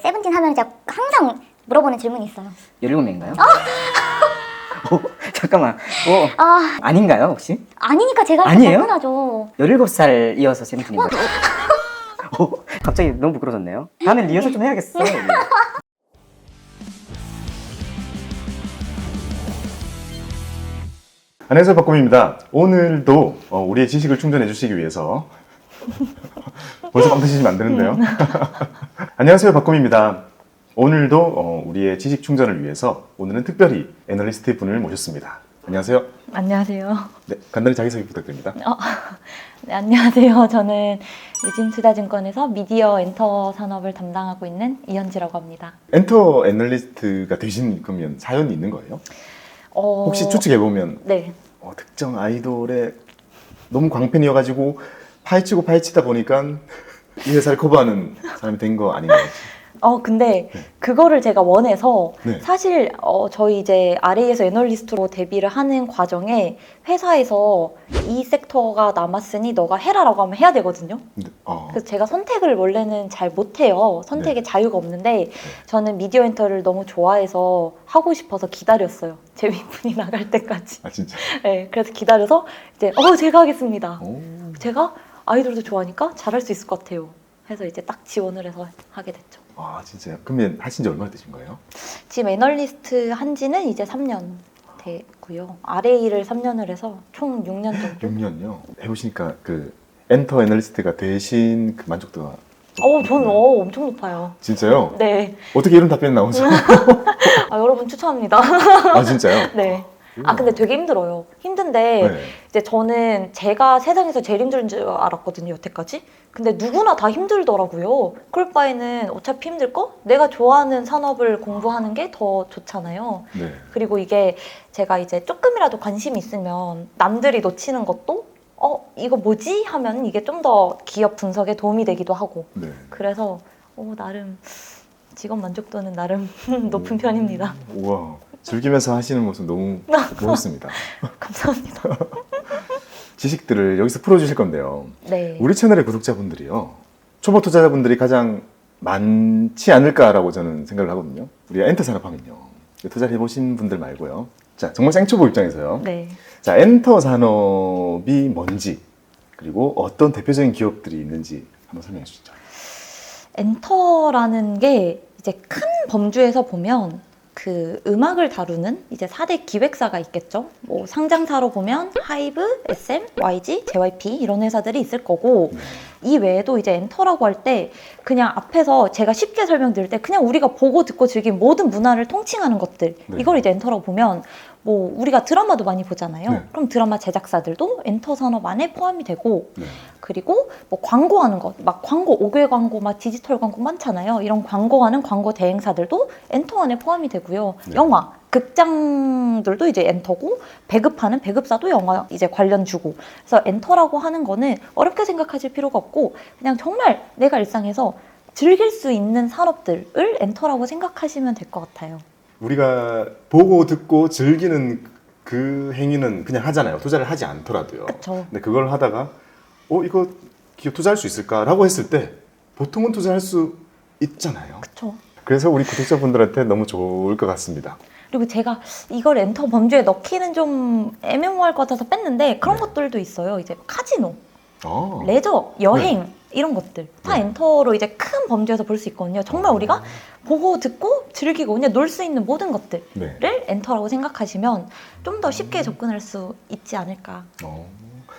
세븐틴 하면 제가 항상 물어보는 질문이 있어요. 17명인가요? 잠깐만. 아, 아닌가요, 혹시? 아니니까 제가 아니에요? 당연하죠. 17살 이어서 세븐틴인가요? 갑자기 너무 부끄러졌네요. 다음에 리허설 좀 해야겠어. 안녕하세요, 박곰입니다. 오늘도 우리의 지식을 충전해 주시기 위해서 벌써 빵 터지시면 안 되는데요. 안녕하세요, 박곰입니다. 오늘도 우리의 지식 충전을 위해서 오늘은 특별히 애널리스트 분을 모셨습니다. 안녕하세요. 안녕하세요. 네, 간단히 자기소개 부탁드립니다. 네, 안녕하세요. 저는 유진투자증권에서 미디어 엔터 산업을 담당하고 있는 이현지라고 합니다. 엔터 애널리스트가 되신 그러면 사연이 있는 거예요? 혹시 추측해보면 네. 특정 아이돌의 너무 광팬이어가지고 파헤치다 보니까 이 회사를 커버하는 사람이 된 거 아닌가요? 근데 네. 그거를 제가 원해서 네. 사실 저희 이제 RA에서 애널리스트로 데뷔를 하는 과정에 회사에서 이 섹터가 남았으니 너가 해라라고 하면 해야 되거든요. 근데, 그래서 제가 선택을 원래는 잘 못해요. 선택의 네. 자유가 없는데 저는 미디어 엔터를 너무 좋아해서 하고 싶어서 기다렸어요. 제 윗분이 나갈 때까지. 아 진짜? 네, 그래서 기다려서 이제 제가 하겠습니다. 오. 제가 아이돌도 좋아하니까 잘할 수 있을 것 같아요. 해서 이제 딱 지원을 해서 하게 됐죠. 아 진짜요? 그러면 하신 지 얼마나 되신 거예요? 지금 애널리스트 한 지는 이제 3년 되고요. RA를 3년을 해서 총 6년 정도. 6년요? 해보시니까 그 엔터 애널리스트가 되신 그 만족도가 저는 엄청 높아요. 진짜요? 네. 어떻게 이런 답변이 나오죠? 여러분 추천합니다. 아 진짜요? 네. 근데 되게 힘들어요. 힘든데 네. 이제 저는 제가 세상에서 제일 힘든 줄 알았거든요, 여태까지. 근데 누구나 다 힘들더라고요. 그럴 바에는 어차피 힘들 거? 내가 좋아하는 산업을 공부하는 게 더 좋잖아요. 네. 그리고 이게 제가 이제 조금이라도 관심이 있으면 남들이 놓치는 것도 이거 뭐지? 하면 이게 좀 더 기업 분석에 도움이 되기도 하고. 네. 그래서 나름 직업 만족도는 나름 높은 편입니다. 우와. 즐기면서 하시는 모습 너무 멋있습니다. 감사합니다. 지식들을 여기서 풀어주실 건데요. 네. 우리 채널의 구독자분들이요. 초보 투자자분들이 가장 많지 않을까라고 저는 생각을 하거든요. 우리가 엔터 산업하면요. 투자를 해보신 분들 말고요. 자, 정말 생초보 입장에서요. 네. 자, 엔터 산업이 뭔지, 그리고 어떤 대표적인 기업들이 있는지 한번 설명해 주시죠. 엔터라는 게 이제 큰 범주에서 보면 그 음악을 다루는 이제 4대 기획사가 있겠죠. 뭐 상장사로 보면 하이브, SM, YG, JYP 이런 회사들이 있을 거고 이 외에도 이제 엔터라고 할 때 그냥 앞에서 제가 쉽게 설명드릴 때 그냥 우리가 보고 듣고 즐긴 모든 문화를 통칭하는 것들 네. 이걸 이제 엔터라고 보면 뭐 우리가 드라마도 많이 보잖아요. 네. 그럼 드라마 제작사들도 엔터 산업 안에 포함이 되고 네. 그리고 뭐 광고하는 것, 막 광고, 5개 광고, 막 디지털 광고 많잖아요. 이런 광고하는 광고 대행사들도 엔터 안에 포함이 되고요. 네. 영화, 극장들도 이제 엔터고, 배급하는 배급사도 영화 이제 관련 주고. 그래서 엔터라고 하는 거는 어렵게 생각하실 필요가 없고, 그냥 정말 내가 일상에서 즐길 수 있는 산업들을 엔터라고 생각하시면 될 것 같아요. 우리가 보고 듣고 즐기는 그 행위는 그냥 하잖아요. 투자를 하지 않더라도요. 그쵸. 근데 그걸 하다가 이거 기업 투자할 수 있을까라고 했을 때 보통은 투자할 수 있잖아요. 그쵸. 그래서 우리 구독자분들한테 너무 좋을 것 같습니다. 그리고 제가 이걸 엔터 범주에 넣기는 좀 애매모호할 것 같아서 뺐는데 그런 네. 것들도 있어요. 이제 카지노, 아, 레저, 여행 이런 것들 다 네. 엔터로 이제 큰 범주에서 볼 수 있거든요. 정말 우리가 보고 듣고 즐기고 그냥 놀 수 있는 모든 것들을 네. 엔터라고 생각하시면 좀 더 쉽게 접근할 수 있지 않을까.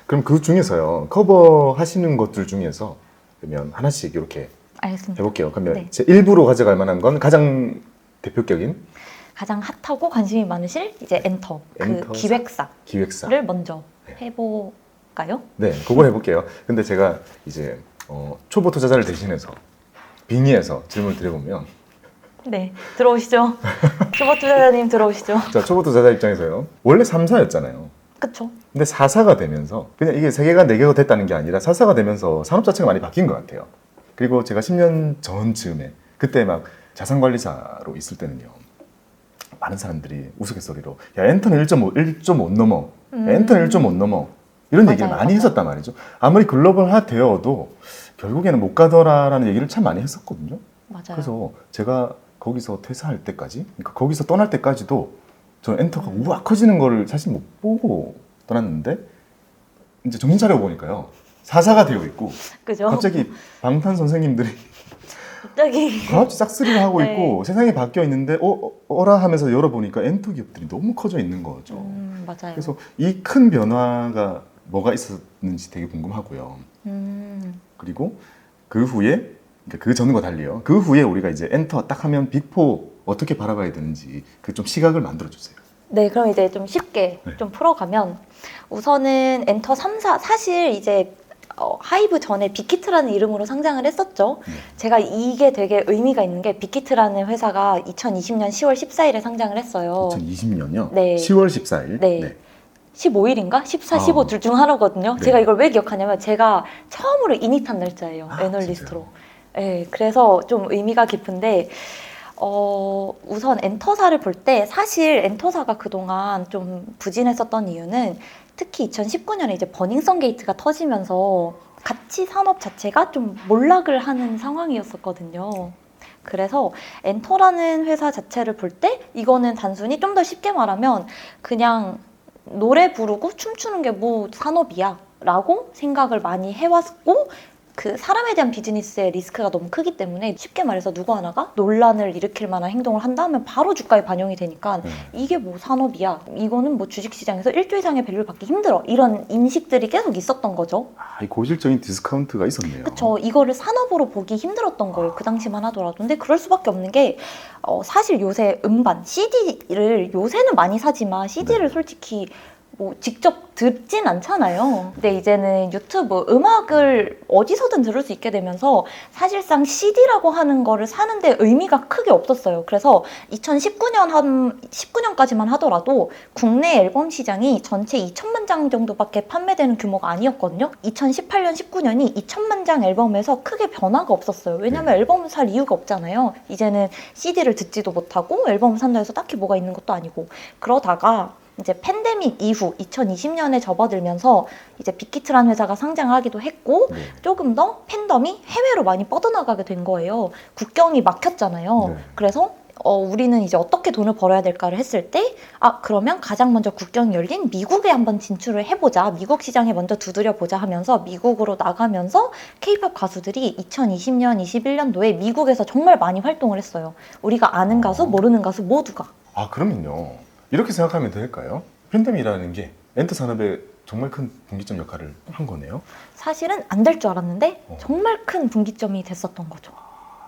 그럼 그 중에서요. 커버하시는 것들 중에서 그러면 하나씩 이렇게 알겠습니다. 해볼게요. 그러면 네. 제 일부로 가져갈 만한 건 가장 대표격인 가장 핫하고 관심이 많으실 이제 엔터, 그 엔터사. 기획사를 기획사. 먼저 해볼까요? 네, 그걸 해볼게요. 근데 제가 이제 초보 투자자를 대신해서 빙의해서 질문을 드려보면 네, 들어오시죠. 초보 투자자님 들어오시죠. 자, 초보 투자자 입장에서요. 원래 3사였잖아요. 그쵸? 근데 4사가 되면서 그냥 이게 3개가 4개가 됐다는 게 아니라 4사가 되면서 산업 자체가 많이 바뀐 것 같아요. 그리고 제가 10년 전쯤에 그때 막 자산관리사로 있을 때는요. 많은 사람들이 우스갯소리로 야 엔터는 1.5 넘어. 엔터는 1.5 넘어. 이런 맞아요, 얘기를 많이 맞아요. 했었단 말이죠. 아무리 글로벌화 되어도 결국에는 못 가더라라는 얘기를 참 많이 했었거든요. 맞아요. 그래서 제가 거기서 퇴사할 때까지, 그러니까 거기서 떠날 때까지도 저는 엔터가 우악 커지는 거를 사실 못 보고 떠났는데 이제 정신 차려 보니까요. 사사가 되어 있고 그죠? 갑자기 방탄 선생님들이 갑자기 같이 싹쓸이를 하고 네. 있고 세상이 바뀌어 있는데 어라 하면서 열어보니까 엔터 기업들이 너무 커져 있는 거죠. 맞아요. 그래서 이 큰 변화가 뭐가 있었는지 되게 궁금하고요. 그리고 그 후에 그러니까 그 전과 달리요. 그 후에 우리가 이제 엔터 딱 하면 빅4 어떻게 바라봐야 되는지 그 좀 시각을 만들어 주세요. 네, 그럼 이제 좀 쉽게 네. 좀 풀어가면 우선은 엔터 3사 사실 이제 하이브 전에 빅히트라는 이름으로 상장을 했었죠. 제가 이게 되게 의미가 있는 게 빅히트라는 회사가 2020년 10월 14일에 상장을 했어요. 2020년요? 네. 10월 14일? 네. 15일인가? 14, 15 아. 둘 중 하나거든요. 네. 제가 이걸 왜 기억하냐면 제가 처음으로 이닛한 날짜예요. 아, 애널리스트로. 네, 그래서 좀 의미가 깊은데 우선 엔터사를 볼 때 사실 엔터사가 그동안 좀 부진했었던 이유는 특히 2019년에 이제 버닝썬 게이트가 터지면서 가치 산업 자체가 좀 몰락을 하는 상황이었었거든요. 그래서 엔터라는 회사 자체를 볼 때 이거는 단순히 좀 더 쉽게 말하면 그냥 노래 부르고 춤추는 게 뭐 산업이야 라고 생각을 많이 해왔고 그 사람에 대한 비즈니스의 리스크가 너무 크기 때문에 쉽게 말해서 누구 하나가 논란을 일으킬 만한 행동을 한다면 바로 주가에 반영이 되니까 이게 뭐 산업이야 이거는 뭐 주식시장에서 1조 이상의 밸류를 받기 힘들어 이런 인식들이 계속 있었던 거죠. 이 고질적인 디스카운트가 있었네요. 그쵸. 이거를 산업으로 보기 힘들었던 거예요. 그 당시만 하더라도. 근데 그럴 수밖에 없는 게 사실 요새 음반, CD를 요새는 많이 사지만 CD를 솔직히 뭐 직접 듣진 않잖아요. 근데 이제는 유튜브 음악을 어디서든 들을 수 있게 되면서 사실상 CD라고 하는 거를 사는데 의미가 크게 없었어요. 그래서 1919년까지만 하더라도 국내 앨범 시장이 전체 2천만 장 정도밖에 판매되는 규모가 아니었거든요. 2018년, 19년이 2천만 장 앨범에서 크게 변화가 없었어요. 왜냐면 앨범을 살 이유가 없잖아요. 이제는 CD를 듣지도 못하고 앨범을 산다 해서 딱히 뭐가 있는 것도 아니고 그러다가 이제 팬데믹 이후 2020년에 접어들면서 이제 빅히트라는 회사가 상장하기도 했고 조금 더 팬덤이 해외로 많이 뻗어나가게 된 거예요. 국경이 막혔잖아요. 네. 그래서 우리는 이제 어떻게 돈을 벌어야 될까를 했을 때 그러면 가장 먼저 국경이 열린 미국에 한번 진출을 해보자. 미국 시장에 먼저 두드려보자 하면서 미국으로 나가면서 K-팝 가수들이 2020년, 21년도에 미국에서 정말 많이 활동을 했어요. 우리가 아는 가수, 모르는 가수 모두가. 그러면요. 이렇게 생각하면 될까요? 팬덤이라는 게 엔터 산업에 정말 큰 분기점 역할을 한 거네요. 사실은 안 될 줄 알았는데 정말 큰 분기점이 됐었던 거죠.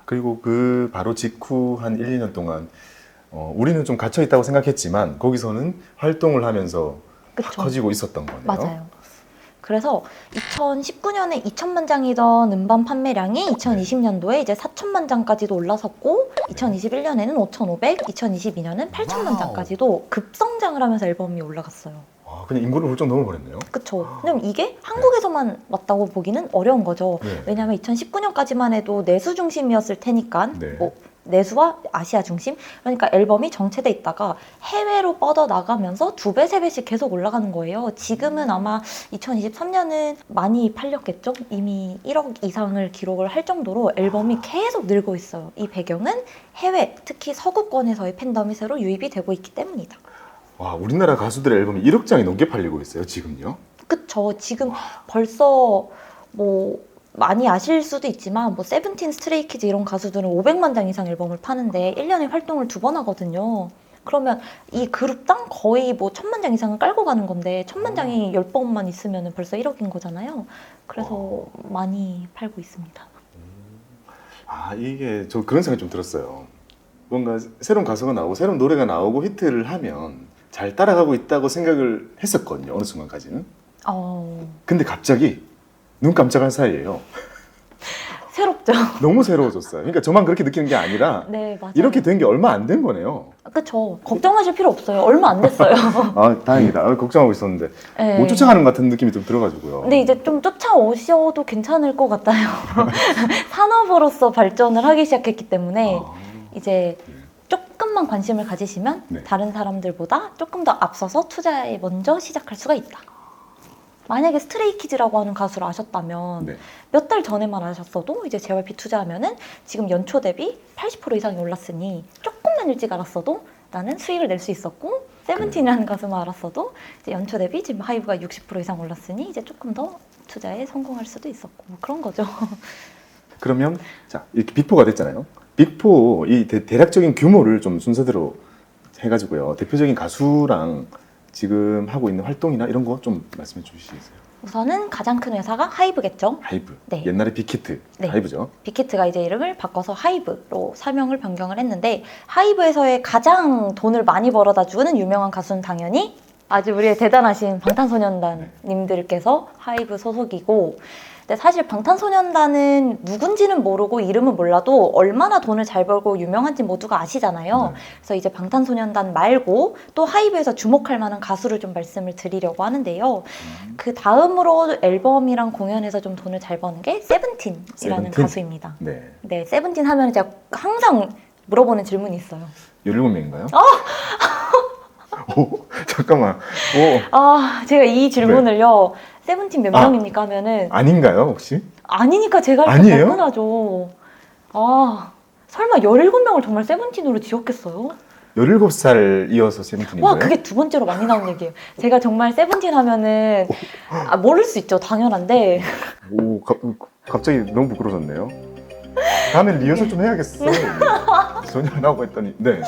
그리고 그 바로 직후 한 1, 2년 동안 우리는 좀 갇혀 있다고 생각했지만 거기서는 활동을 하면서 그쵸. 커지고 있었던 거네요. 맞아요. 그래서 2019년에 2천만 장이던 음반 판매량이 2020년도에 이제 4천만 장까지도 올라섰고 2021년에는 5,500, 2022년은 8천만 장까지도 급성장을 하면서 앨범이 올라갔어요. 그냥 인구를 훌쩍 넘어버렸네요. 그쵸. 그럼 이게 한국에서만 왔다고 보기는 어려운 거죠. 네. 왜냐하면 2019년까지만 해도 내수 중심이었을 테니까 네. 뭐 내수와 아시아 중심? 그러니까 앨범이 정체돼 있다가 해외로 뻗어나가면서 2배, 3배씩 계속 올라가는 거예요. 지금은 아마 2023년은 많이 팔렸겠죠? 이미 1억 이상을 기록을 할 정도로 앨범이 계속 늘고 있어요. 이 배경은 해외, 특히 서구권에서의 팬덤이 새로 유입이 되고 있기 때문이다. 와, 우리나라 가수들의 앨범이 1억 장이 넘게 팔리고 있어요, 지금요? 그쵸. 지금 벌써 뭐 많이 아실 수도 있지만 뭐 세븐틴, 스트레이키즈 이런 가수들은 500만 장 이상 앨범을 파는데 1년에 활동을 2번 하거든요. 그러면 이 그룹당 거의 뭐 1,000만 장 이상은 깔고 가는 건데 1,000만 장이 10번만 있으면 벌써 1억인 거잖아요. 그래서 많이 팔고 있습니다. 이게 저 그런 생각이 좀 들었어요. 뭔가 새로운 가수가 나오고 새로운 노래가 나오고 히트를 하면 잘 따라가고 있다고 생각을 했었거든요. 어느 순간까지는. 근데 갑자기 눈 깜짝할 사이에요. 새롭죠? 너무 새로워졌어요. 그러니까 저만 그렇게 느끼는 게 아니라 네, 맞아요. 이렇게 된 게 얼마 안 된 거네요. 그쵸. 걱정하실 필요 없어요. 얼마 안 됐어요. 다행이다. 걱정하고 있었는데 네. 못 쫓아가는 것 같은 느낌이 좀 들어가지고요. 근데 이제 좀 쫓아오셔도 괜찮을 것 같아요. 산업으로서 발전을 하기 시작했기 때문에 이제 조금만 관심을 가지시면 네. 다른 사람들보다 조금 더 앞서서 투자에 먼저 시작할 수가 있다. 만약에 스트레이키즈라고 하는 가수를 아셨다면 네. 몇 달 전에만 아셨어도 이제 JYP 투자하면은 지금 연초 대비 80% 이상이 올랐으니 조금만 일찍 알았어도 나는 수익을 낼 수 있었고 세븐틴이라는 가수만 알았어도 이제 연초 대비 지금 하이브가 60% 이상 올랐으니 이제 조금 더 투자에 성공할 수도 있었고 뭐 그런 거죠. 그러면 자 이렇게 빅4가 됐잖아요. 빅4 이 대략적인 규모를 좀 순서대로 해가지고요. 대표적인 가수랑 지금 하고 있는 활동이나 이런 거 좀 말씀해 주시겠어요? 우선은 가장 큰 회사가 하이브겠죠. 하이브. 네. 옛날에 빅히트. 네. 하이브죠. 빅히트가 이제 이름을 바꿔서 하이브로 사명을 변경을 했는데 하이브에서의 가장 돈을 많이 벌어다 주는 유명한 가수는 당연히 아주 우리의 대단하신 방탄소년단님들께서 하이브 소속이고 근데 사실 방탄소년단은 누군지는 모르고 이름은 몰라도 얼마나 돈을 잘 벌고 유명한지 모두가 아시잖아요. 네. 그래서 이제 방탄소년단 말고 또 하이브에서 주목할 만한 가수를 좀 말씀을 드리려고 하는데요. 그 다음으로 앨범이랑 공연에서 좀 돈을 잘 버는 게 세븐틴이라는 세븐틴? 가수입니다. 네. 네, 세븐틴 하면 제가 항상 물어보는 질문이 있어요. 17명인가요? 오, 잠깐만. 오, 아, 제가 이 질문을요. 세븐틴 몇 명입니까 하면은 아닌가요, 혹시? 아니니까 제가 할 아니에요? 거 당연하죠. 아, 설마 17명을 정말 세븐틴으로 지었겠어요? 17살 이어서 세븐틴인 와, 거예요? 그게 두 번째로 많이 나온 얘기예요. 제가 정말 세븐틴 하면은 모를 수 있죠, 당연한데. 오, 갑자기 너무 부끄러워졌네요. 다음엔 리허설 좀 해야겠어. 전혀 안 하고 했더니. 네.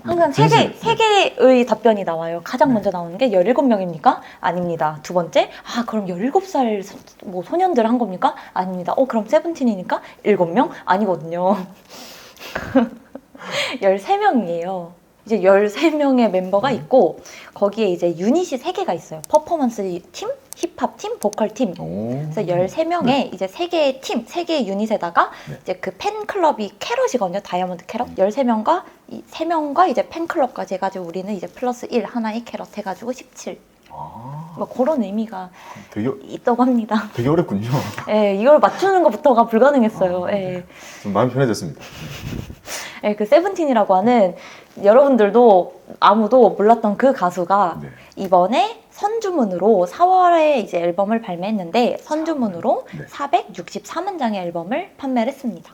항상 진실. 세 개의 답변이 나와요. 가장 먼저 나오는 게 17명입니까? 아닙니다. 두 번째, 그럼 17살 뭐 소년들 한 겁니까? 아닙니다. 그럼 세븐틴이니까 7명? 아니거든요. 13명이에요. 이제 13명의 멤버가 있고 거기에 이제 유닛이 3개가 있어요. 퍼포먼스 팀, 힙합 팀, 보컬 팀. 오. 그래서 13명의 이제 3개의 팀, 3개의 유닛에다가 네. 이제 그 팬클럽이 캐럿이거든요. 다이아몬드 캐럿. 13명과 이 3명과 이제 팬클럽까지 해가지고 우리는 이제 플러스 1 하나의 캐럿 해가지고 17. 아, 뭐 그런 의미가 되게, 있다고 합니다. 되게 어렵군요. 예, 이걸 맞추는 것부터가 불가능했어요. 예. 좀 마음이 편해졌습니다. 예, 그 세븐틴이라고 하는 여러분들도 아무도 몰랐던 그 가수가 네. 이번에 선주문으로 4월에 이제 앨범을 발매했는데 선주문으로 네. 464만 장의 앨범을 판매를 했습니다.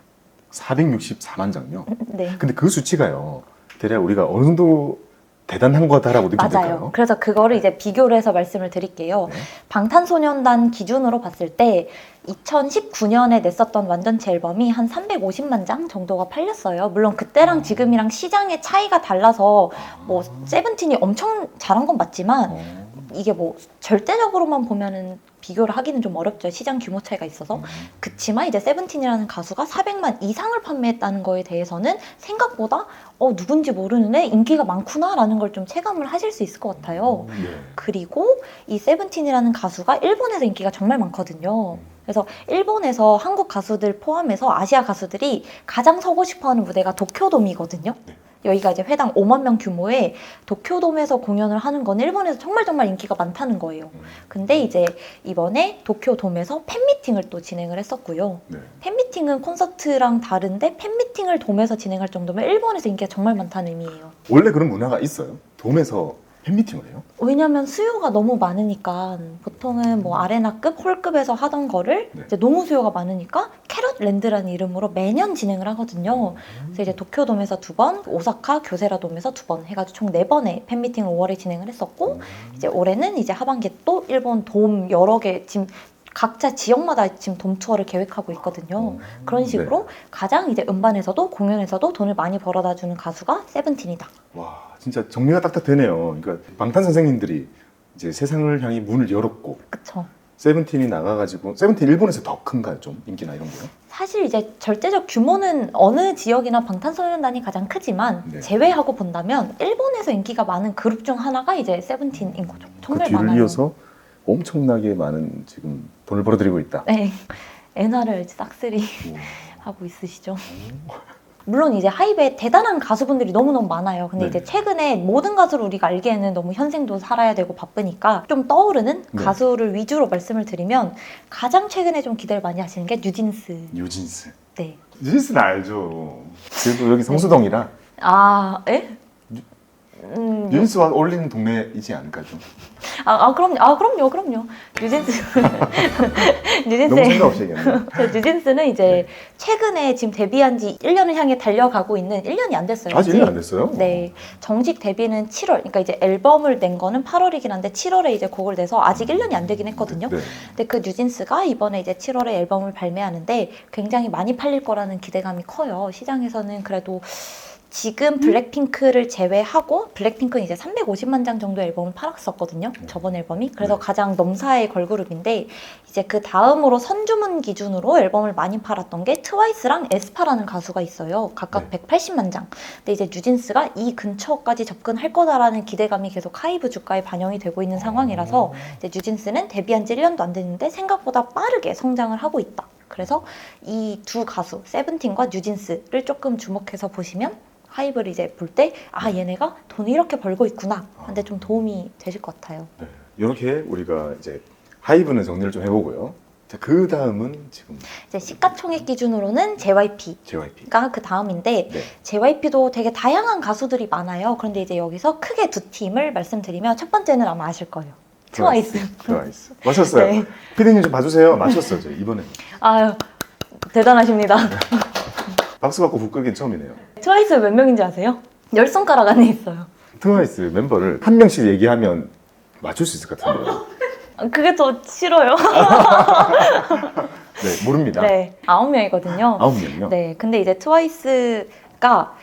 464만 장요. 네. 근데 그 수치가요. 대략 우리가 어느 정도 대단한 거다라고 느끼면 맞아요. 될까요? 그래서 그거를 이제 비교를 해서 말씀을 드릴게요. 네. 방탄소년단 기준으로 봤을 때 2019년에 냈었던 완전체 앨범이 한 350만 장 정도가 팔렸어요. 물론 그때랑 지금이랑 시장의 차이가 달라서 뭐 세븐틴이 엄청 잘한 건 맞지만 이게 뭐 절대적으로만 보면은 비교를 하기는 좀 어렵죠. 시장 규모 차이가 있어서. 그치만 이제 세븐틴이라는 가수가 400만 이상을 판매했다는 거에 대해서는 생각보다 누군지 모르는 애 인기가 많구나라는 걸 좀 체감을 하실 수 있을 것 같아요. 네. 그리고 이 세븐틴이라는 가수가 일본에서 인기가 정말 많거든요. 그래서 일본에서 한국 가수들 포함해서 아시아 가수들이 가장 서고 싶어하는 무대가 도쿄돔이거든요. 네. 여기가 이제 회당 5만 명 규모의 도쿄돔에서 공연을 하는 건 일본에서 정말 인기가 많다는 거예요. 근데 이제 이번에 도쿄돔에서 팬미팅을 또 진행을 했었고요. 네. 팬미팅은 콘서트랑 다른데 팬미팅을 돔에서 진행할 정도면 일본에서 인기가 정말 많다는 의미예요. 원래 그런 문화가 있어요? 돔에서 팬미팅을 해요? 왜냐면 수요가 너무 많으니까 보통은 뭐 아레나급, 홀급에서 하던 거를 네. 이제 너무 수요가 많으니까 캐럿랜드라는 이름으로 매년 진행을 하거든요. 그래서 이제 도쿄돔에서 2번, 오사카 교세라돔에서 2번 해가지고 총 4번의 팬미팅을 5월에 진행을 했었고 이제 올해는 이제 하반기에 또 일본 돔 여러 개 지금 각자 지역마다 지금 돔 투어를 계획하고 있거든요. 그런 식으로 가장 이제 음반에서도 공연에서도 돈을 많이 벌어다 주는 가수가 세븐틴이다. 와, 진짜 정리가 딱딱 되네요. 그러니까 방탄 선생님들이 이제 세상을 향해 문을 열었고 그쵸? 세븐틴이 나가가지고 세븐틴 일본에서 더 큰가요? 좀 인기나 이런 거요? 사실 이제 절대적 규모는 어느 지역이나 방탄소년단이 가장 크지만 네. 제외하고 본다면 일본에서 인기가 많은 그룹 중 하나가 이제 세븐틴인 거죠. 그 정말 뒤를 많아요. 이어서 엄청나게 많은 지금 돈을 벌어들이고 있다. 네, 엔화를 싹쓸이 하고 있으시죠. 물론 이제 하이브에 대단한 가수분들이 너무너무 많아요. 근데 네. 이제 최근에 모든 가수를 우리가 알기에는 너무 현생도 살아야 되고 바쁘니까 좀 떠오르는 네. 가수를 위주로 말씀을 드리면 가장 최근에 좀 기대를 많이 하시는 게 뉴진스. 뉴진스. 네. 뉴진스는 알죠. 그래도 여기 성수동이라 아, 에? 뉴진스와 어울리는 동네이지 않을까 좀. 그럼요. 뉴진스. 너무 생각 없이 얘기했네. 뉴진스는 이제 최근에 지금 데뷔한 지 1년을 향해 달려가고 있는 1년이 안 됐어요. 아직 1년 안 됐어요? 네. 정식 데뷔는 7월. 그러니까 이제 앨범을 낸 거는 8월이긴 한데 7월에 이제 곡을 내서 아직 1년이 안 되긴 했거든요. 네. 근데 그 뉴진스가 이번에 이제 7월에 앨범을 발매하는데 굉장히 많이 팔릴 거라는 기대감이 커요. 시장에서는 그래도 지금 블랙핑크를 제외하고 블랙핑크는 이제 350만 장 정도 앨범을 팔았었거든요. 저번 앨범이. 그래서 네. 가장 넘사의 걸그룹인데 이제 그 다음으로 선주문 기준으로 앨범을 많이 팔았던 게 트와이스랑 에스파라는 가수가 있어요. 각각 네. 180만 장. 근데 이제 뉴진스가 이 근처까지 접근할 거다라는 기대감이 계속 하이브 주가에 반영이 되고 있는 상황이라서 이제 뉴진스는 데뷔한 지 1년도 안 됐는데 생각보다 빠르게 성장을 하고 있다. 그래서 이 두 가수 세븐틴과 뉴진스를 조금 주목해서 보시면 하이브를 이제 볼 때 아 얘네가 돈을 이렇게 벌고 있구나 근데 좀 도움이 되실 것 같아요. 네. 이렇게 우리가 이제 하이브는 정리를 좀 해보고요. 자, 그 다음은 지금 이제 시가총액 기준으로는 JYP가 JYP. 그 다음인데 네. JYP도 되게 다양한 가수들이 많아요. 그런데 이제 여기서 크게 두 팀을 말씀드리면 첫 번째는 아마 아실 거예요. 트와이스. 트와이스. 맞췄어요. 네. 피디님 좀 봐주세요. 맞췄어요. 저 이번에. 아유 대단하십니다. 박수 받고 북 끄긴 처음이네요. 트와이스 몇 명인지 아세요? 10손가락 안에 있어요. 트와이스 멤버를 한 명씩 얘기하면 맞출 수 있을 것 같은데요. 그게 더 싫어요. 네, 모릅니다. 네, 9명이거든요. 9명이요? 네, 근데 이제 트와이스가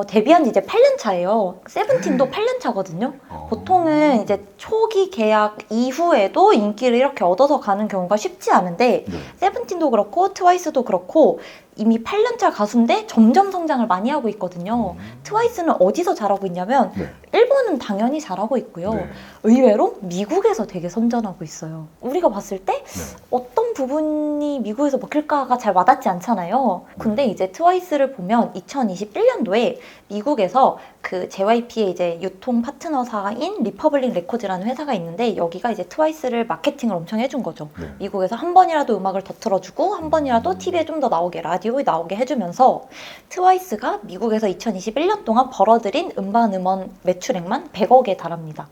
데뷔한 지 이제 8년 차예요. 세븐틴도 8년 차거든요. 보통은 이제 초기 계약 이후에도 인기를 이렇게 얻어서 가는 경우가 쉽지 않은데 네. 세븐틴도 그렇고 트와이스도 그렇고 이미 8년차 가수인데 점점 성장을 많이 하고 있거든요. 트와이스는 어디서 잘하고 있냐면 네. 일본은 당연히 잘하고 있고요. 네. 의외로 미국에서 되게 선전하고 있어요. 우리가 봤을 때 네. 어떤 부분이 미국에서 먹힐까가 잘 와닿지 않잖아요. 근데 이제 트와이스를 보면 2021년도에 미국에서 그 JYP의 이제 유통 파트너사인 리퍼블릭 레코드라는 회사가 있는데 여기가 이제 트와이스를 마케팅을 엄청 해준 거죠. 네. 미국에서 한 번이라도 음악을 더 틀어주고 한 번이라도 TV에 좀 더 나오게 라디오에 나오게 해주면서 트와이스가 미국에서 2021년 동안 벌어들인 음반 음원 매출액만 100억에 달합니다.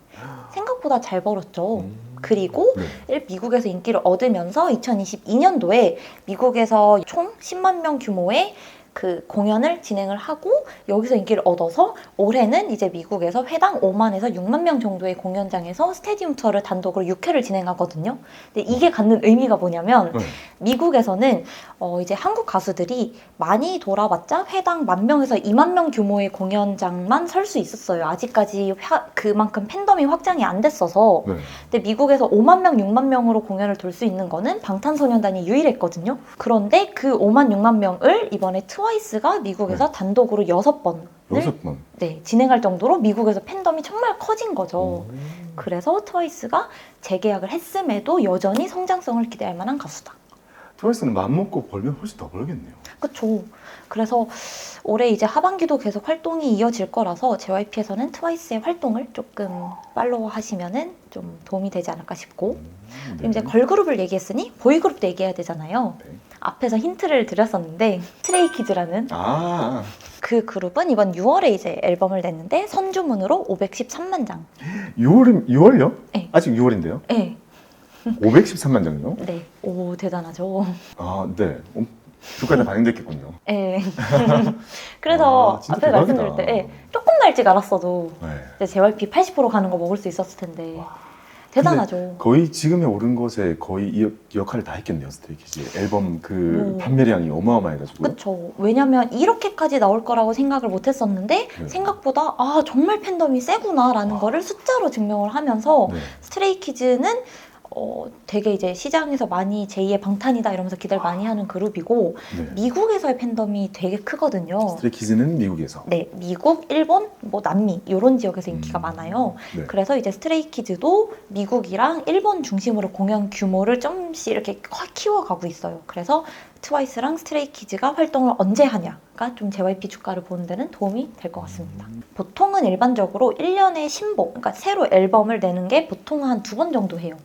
생각보다 잘 벌었죠. 그리고 네. 미국에서 인기를 얻으면서 2022년도에 미국에서 총 10만 명 규모의 그 공연을 진행을 하고 여기서 인기를 얻어서 올해는 이제 미국에서 회당 5만에서 6만 명 정도의 공연장에서 스테디움 투어를 단독으로 6회를 진행하거든요. 근데 이게 갖는 의미가 뭐냐면 네. 미국에서는 이제 한국 가수들이 많이 돌아봤자 회당 10,000명에서 2만 명 규모의 공연장만 설 수 있었어요. 아직까지 그만큼 팬덤이 확장이 안 됐어서. 네. 근데 미국에서 5만 명, 6만 명으로 공연을 돌 수 있는 거는 방탄소년단이 유일했거든요. 그런데 그 5만, 6만 명을 이번에 트와이스가 미국에서 단독으로 6번을 6번. 네, 진행할 정도로 미국에서 팬덤이 정말 커진 거죠. 그래서 트와이스가 재계약을 했음에도 여전히 성장성을 기대할 만한 가수다. 트와이스는 맘먹고 벌면 훨씬 더 벌겠네요. 그쵸. 그래서 올해 이제 하반기도 계속 활동이 이어질 거라서 JYP에서는 트와이스의 활동을 조금 팔로우 하시면은 좀 도움이 되지 않을까 싶고 그리고 이제 걸그룹을 얘기했으니 보이그룹도 얘기해야 되잖아요. 네. 앞에서 힌트를 드렸었는데 스트레이키즈라는 아, 그 그룹은 이번 6월에 이제 앨범을 냈는데 선주문으로 513만 장. 6월요? 네. 아직 6월인데요? 네. 513만 장요? 네. 오 대단하죠. 아, 네. 주가에 반영됐겠군요. 네. 그래서 와, 진짜 앞에 대박이다. 말씀드릴 때 네, 조금만 일찍 알았어도 네. 이제 JYP 80% 가는 거 먹을 수 있었을 텐데 대단하죠. 거의 지금에 오른 것에 거의 이 역할을 다 했겠네요, 스트레이키즈. 앨범 그 오. 판매량이 어마어마해가지고. 그렇죠. 왜냐면 이렇게까지 나올 거라고 생각을 못 했었는데 네. 생각보다 아 정말 팬덤이 세구나라는 거를 숫자로 증명을 하면서 네. 스트레이키즈는 되게 이제 시장에서 많이 제2의 방탄이다 이러면서 기대를 많이 하는 그룹이고 네. 미국에서의 팬덤이 되게 크거든요. 스트레이키즈는 미국에서. 네, 미국, 일본, 뭐 남미 이런 지역에서 인기가 많아요. 네. 그래서 이제 스트레이키즈도 미국이랑 일본 중심으로 공연 규모를 좀씩 이렇게 키워가고 있어요. 그래서 트와이스랑 스트레이키즈가 활동을 언제 하냐가 좀 JYP 주가를 보는 데는 도움이 될 것 같습니다. 보통은 일반적으로 1년에 신곡, 그러니까 새로 앨범을 내는 게 보통 한 2번 정도 해요.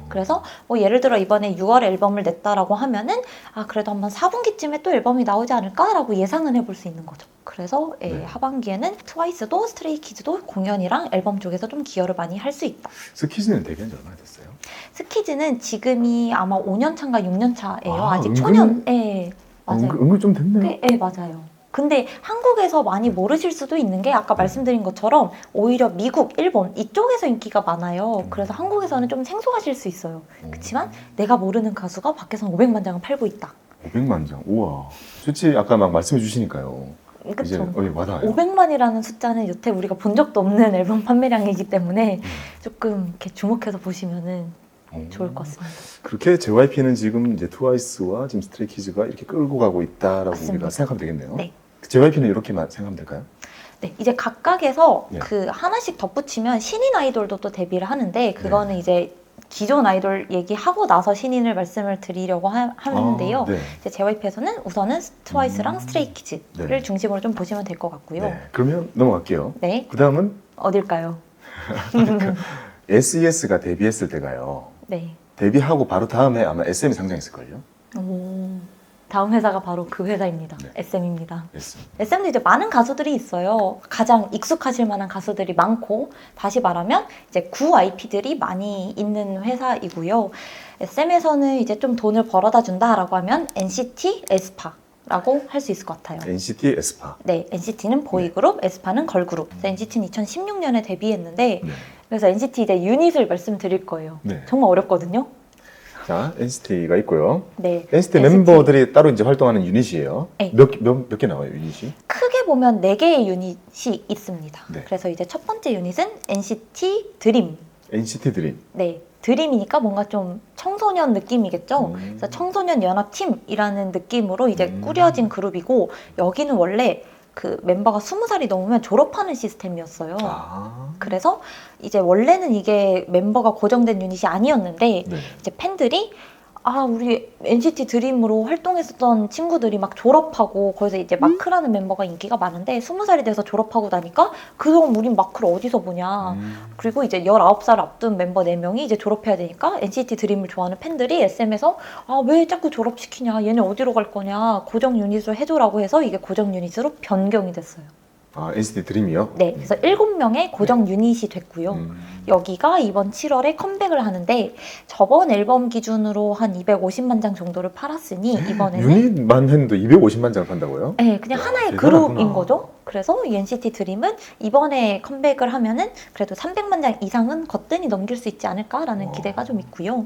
그래서 뭐 예를 들어 이번에 6월에 앨범을 냈다라고 하면은 아 그래도 한번 4분기쯤에 또 앨범이 나오지 않을까라고 예상은 해볼 수 있는 거죠. 그래서 네. 하반기에는 트와이스도 스트레이키즈도 공연이랑 앨범 쪽에서 좀 기여를 많이 할 수 있다. 스키즈는 데뷔한 지 얼마나 됐어요? 스키즈는 지금이 아마 5년 차인가 6년 차예요. 아, 아직 은근- 초년. 예, 맞아요. 은근 좀 됐네요. 네, 맞아요. 근데 한국에서 많이 모르실 수도 있는 게 아까 말씀드린 것처럼 오히려 미국, 일본 이쪽에서 인기가 많아요. 그래서 한국에서는 좀 생소하실 수 있어요. 그렇지만 내가 모르는 가수가 밖에서는 500만 장을 팔고 있다. 500만 장. 우와. 솔직히 아까 막 말씀해 주시니까요. 이제 그렇죠. 와닿아요. 500만이라는 숫자는 여태 우리가 본 적도 없는 앨범 판매량이기 때문에 조금 이렇게 주목해서 보시면은 좋을 것 같습니다. 그렇게 JYP는 지금 이제 트와이스와 지금 스트레이키즈가 이렇게 끌고 가고 있다라고 맞습니다. 우리가 생각하면 되겠네요. 네. JYP는 이렇게만 생각하면 될까요? 네, 이제 각각에서 네. 그 하나씩 덧붙이면 신인 아이돌도 또 데뷔를 하는데 그거는 이제 기존 아이돌 얘기하고 나서 신인을 말씀을 드리려고 하는데요. 네. 이제 JYP에서는 우선은 트와이스랑 스트레이키즈를 네. 중심으로 좀 보시면 될 것 같고요. 네. 그러면 넘어갈게요. 네, 그 다음은 어딜까요? SES가 데뷔했을 때가요. 네. 데뷔하고 바로 다음에 아마 SM이 상장했을걸요? 오, 다음 회사가 바로 그 회사입니다. 네. SM입니다. SM. SM도 이제 많은 가수들이 있어요. 가장 익숙하실 만한 가수들이 많고, 다시 말하면 이제 구 IP들이 많이 있는 회사이고요. SM에서는 이제 좀 돈을 벌어다 준다라고 하면 NCT, 에스파라고 할 수 있을 것 같아요. NCT 에스파. 네, NCT는 보이그룹, 에스파는 걸그룹. 그래서 NCT는 2016년에 데뷔했는데, 네. 그래서 NCT 이제 유닛을 말씀드릴 거예요. 네. 정말 어렵거든요. 자, NCT가 있고요. 네. NCT 멤버들이 따로 이제 활동하는 유닛이에요. 네. 몇 개 나와요, 유닛이? 크게 보면 4개의 유닛이 있습니다. 네. 그래서 이제 첫 번째 유닛은 NCT 드림. NCT 드림. 네. 드림이니까 뭔가 좀 청소년 느낌이겠죠. 음. 그래서 청소년 연합팀이라는 느낌으로 이제 음. 꾸려진 그룹이고 여기는 원래 그 멤버가 20살이 넘으면 졸업하는 시스템이었어요. 아. 그래서 이제 원래는 이게 멤버가 고정된 유닛이 아니었는데 네. 이제 팬들이 아 우리 NCT 드림으로 활동했었던 친구들이 막 졸업하고 거기서 이제 마크라는 멤버가 인기가 많은데 20살이 돼서 졸업하고 나니까 그동안 우린 마크를 어디서 보냐. 그리고 이제 19살 앞둔 멤버 4명이 이제 졸업해야 되니까 NCT 드림을 좋아하는 팬들이 SM에서 아 왜 자꾸 졸업시키냐, 얘네 어디로 갈 거냐, 고정 유닛으로 해줘라고 해서 이게 고정 유닛으로 변경이 됐어요. 아, NCT 드림이요? 네, 그래서 7명의 고정 유닛이 됐고요. 여기가 이번 7월에 컴백을 하는데 저번 앨범 기준으로 한 250만 장 정도를 팔았으니 이번에는 유닛만 했는데 250만 장을 판다고요? 네, 그냥 야, 하나의 대단하구나. 그룹인 거죠. 그래서 이 NCT 드림은 이번에 컴백을 하면은 그래도 300만 장 이상은 거뜬히 넘길 수 있지 않을까라는 기대가 좀 있고요.